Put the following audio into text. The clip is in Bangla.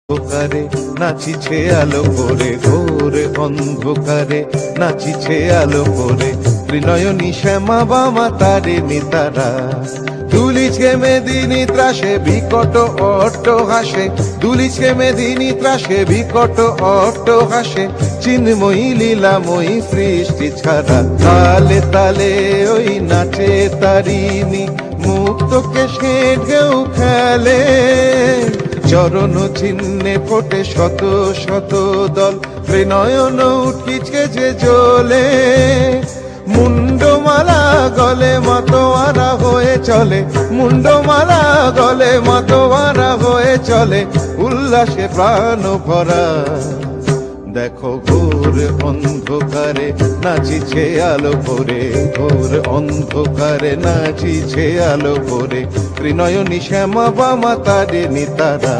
অন্ধকারে নাচিছে আলো করে, ঘোর অন্ধকারে নাচিছে আলো করে, ত্রিনয়নী শ্যামা বামা তারে নিতারা। দুলিছে মেদিনী ত্রাসে বিকট অট্ট হাসে, দুলিছে মেদিনী ত্রাসে বিকট অট্ট হাসে, চিন্ময়ী লীলাময়ী সৃষ্টি ছাড়া। তালে তালে ওই নাচে তারিণী, মুক্তকে সে ঢেউ খেলে, চরণ চিহ্নে ফোটে শত শত দল, ত্রিনয়ন উঠিছে যে জ্বলে। মুন্ডমালা গলে মাতোয়ারা হয়ে চলে, মুন্ডমালা গলে মাতোয়ারা হয়ে চলে, উল্লাসে প্রাণ ভরা। দেখো ঘোর অন্ধকারে নাচিছে আলো করে, ঘোর অন্ধকারে নাচিছে আলো করে, ত্রিনয়নী শ্যামা বামা তারে নিতারা।